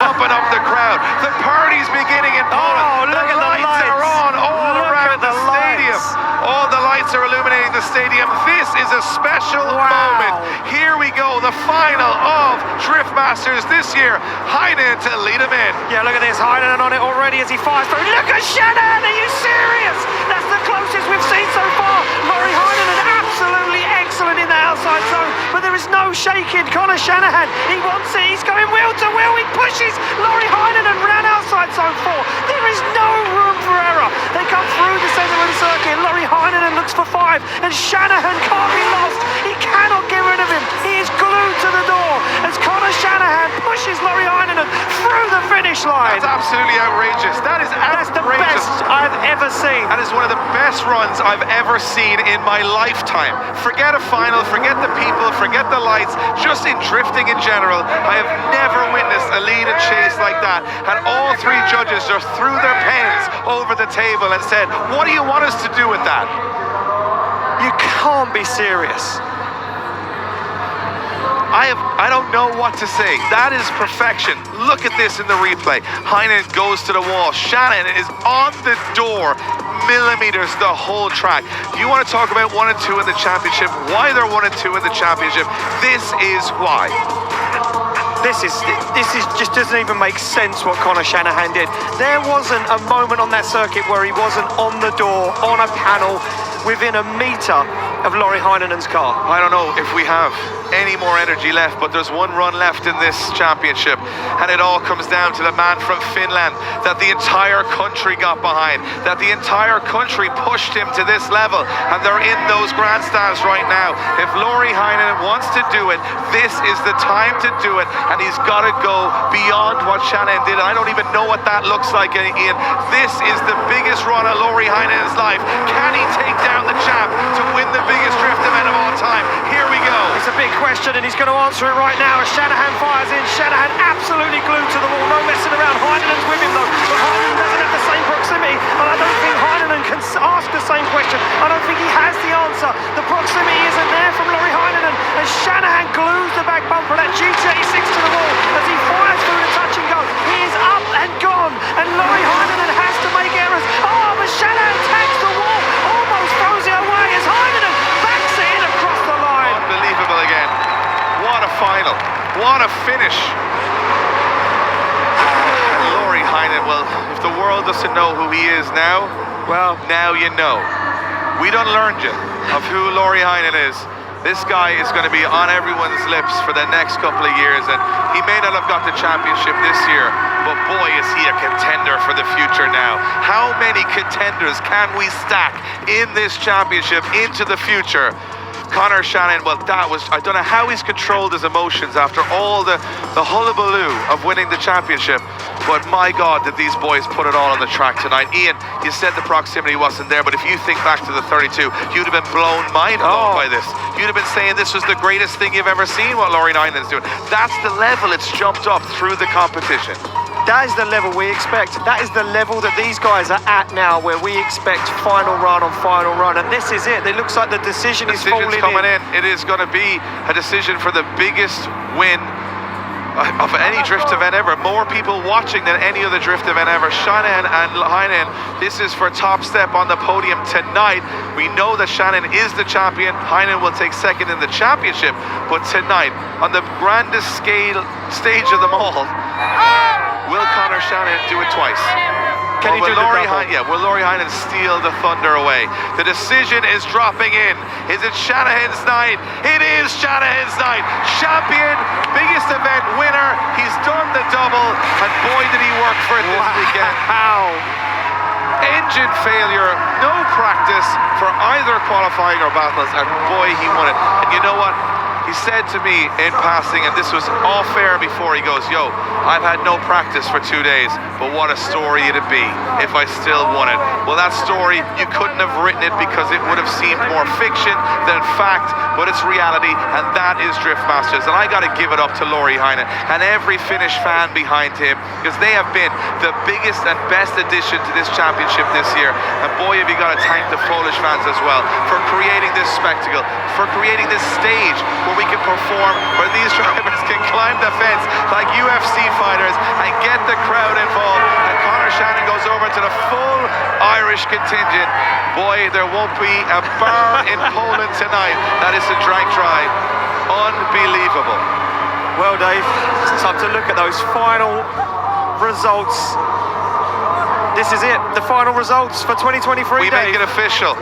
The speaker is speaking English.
pumping up the crowd. The party's beginning in Poland. Oh, look at the lights are on all around the stadium. All the lights are illuminating the stadium. This is a special moment. Here we go, the final of Driftmasters this year. Heinonen to lead him in. Yeah, look at this. Heinonen on it already as he fires through. Look at Shanahan, are you serious? That's the closest we've seen so far. Lauri Heinonen absolutely excellent in the outside zone, but there is no shaking. Connor Shanahan, he wants it. He's going wheel to wheel. He pushes Lauri Heinonen round outside zone 4. There is no room for error. They come through the centre of the circuit. Lauri Heinonen looks for 5, and Shanahan can't be lost. He cannot get rid of him. He is glued to the door as Connor Shanahan pushes Lauri Heinonen through the finish line. That's absolutely outrageous. That's the best I've ever seen. That is one of the best runs I've ever seen in my lifetime. Forget a final, forget the people, forget the lights, just in drifting in general, I have never witnessed a lead and chase like that. And all 3 judges just threw their pens over the table and said, what do you want us to do with that? You can't be serious. I don't know what to say. That is perfection. Look at this in the replay. Heinonen goes to the wall. Shanahan is on the door, millimeters the whole track. If you want to talk about 1 and 2 in the championship, why they're 1 and 2 in the championship, this is why. This is just doesn't even make sense what Connor Shanahan did. There wasn't a moment on that circuit where he wasn't on the door, on a panel, within a meter of Lauri Heinonen's car. I don't know if we have any more energy left, but there's 1 run left in this championship, and it all comes down to the man from Finland that the entire country got behind, that the entire country pushed him to this level, and they're in those grandstands right now. If Lauri Heinonen wants to do it, this is the time to do it, and he's got to go beyond what Shanahan did. I don't even know what that looks like, Ian. This is the biggest run of Lauri Heinonen's life. Can he take down the champ to win the biggest drift event of all time? Here we go. It's a big question, and he's going to answer it right now as Shanahan fires in. Shanahan absolutely glued to the wall, no messing around. Heinonen's with him though, but Heinonen doesn't have the same proximity, and I don't think Heinonen can ask the same question. I don't think he has the answer. The proximity isn't there from Lauri Heinonen, and Shanahan glues the back bumper of that GT86 to the wall as he fires through the touch and go. He is up and gone, and Lauri Heinonen has to make errors. Oh, but Shanahan tags the wall, almost throws it away as Heinonen backs it in across the line. Unbelievable again. What a final. What a finish. Lauri Heinonen, well, if the world doesn't know who he is now, well, now you know. We done learned you of who Lauri Heinonen is. This guy is going to be on everyone's lips for the next couple of years, and he may not have got the championship this year, but boy, is he a contender for the future now. How many contenders can we stack in this championship into the future? Connor Shanahan, well, I don't know how he's controlled his emotions after all the hullabaloo of winning the championship, but my God, did these boys put it all on the track tonight. Ian, you said the proximity wasn't there, but if you think back to the 32, you'd have been mind blown by this. You'd have been saying this was the greatest thing you've ever seen, what Lauri Heinonen's doing. That's the level it's jumped up through the competition. That is the level we expect. That is the level that these guys are at now, where we expect final run on final run, and this is it. It looks like the decision is falling in. Coming in. It is going to be a decision for the biggest win of any drift event ever. More people watching than any other drift event ever. Shanahan and Heinonen, this is for top step on the podium tonight. We know that Shanahan is the champion. Heinonen will take second in the championship, but tonight, on the grandest stage of them all, will Connor Shanahan do it twice? Can he do the double? Will Lauri Heinonen steal the thunder away? The decision is dropping in. Is it Shanahan's night? It is Shanahan's night. Champion, biggest event winner. He's done the double, and boy did he work for it this weekend. How? Engine failure, no practice for either qualifying or battles, and boy, he won it. And you know what? He said to me in passing, and this was all fair before, he goes, yo, I've had no practice for 2 days, but what a story it'd be if I still won it. Well, that story, you couldn't have written it because it would have seemed more fiction than fact, but it's reality, and that is Driftmasters. And I got to give it up to Lauri Heinonen and every Finnish fan behind him, because they have been the biggest and best addition to this championship this year. And boy, have you got to thank the Polish fans as well for creating this spectacle, for creating this stage where we can perform, where these drivers can climb the fence like UFC fighters and get the crowd involved, and Conor Shanahan goes over to the full Irish contingent. Boy, there won't be a bar in Poland tonight that is a drag try. Unbelievable. Well, Dave, it's time to look at those final results. This is it, the final results for 2023, We Dave. make it official.